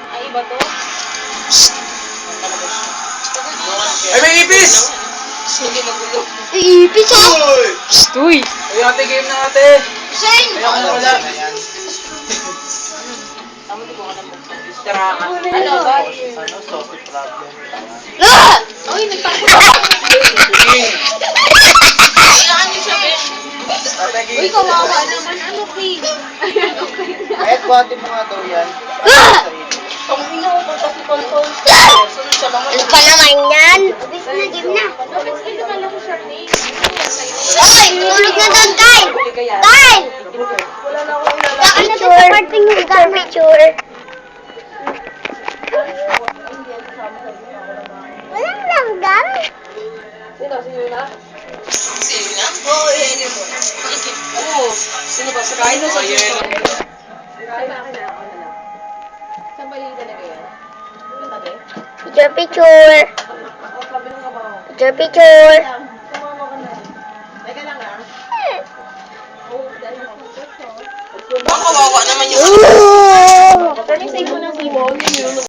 Ay, iba to? Ay, may ipis! Hindi magulo. Ipis ah! Uy! Ay, ate, game na ate! Shane! Ayaw ko na wala. Tama di ko ka na buksan. Tara ka. Ano ba? Ano, sausage problem. Ah! Ay, nagtakot ako. Kailangan niyo siya, Ben. Ate, game. Uy, kawawa naman. Ano, Queen? Ayan, okay. Kahit buhatin mo nga daw yan. Ah! Ang ino ko kasi kontrol. Sunod siya lang. Ano pa naman yan? Game na, game na. Bakit kayo naman ako siya, Nick? Oy! Tulog na doon, Kyle! Kyle! Wala na akong lalaki. Saan na sa parting ng picture? Walang langgam. Sino na? Sino na? Oo, yan yun mo. Oo. Sino ba? Sa kain o sa suso? Saan na? Ako na lang. Saan ba yung talaga yan? Yung tabi? Picture, picture. O, sabi ng kabaho. Picture, picture. Sumama ka na. Teka lang ah. Baka kawawa naman yung Ooh! Turning save mo ng keyboard.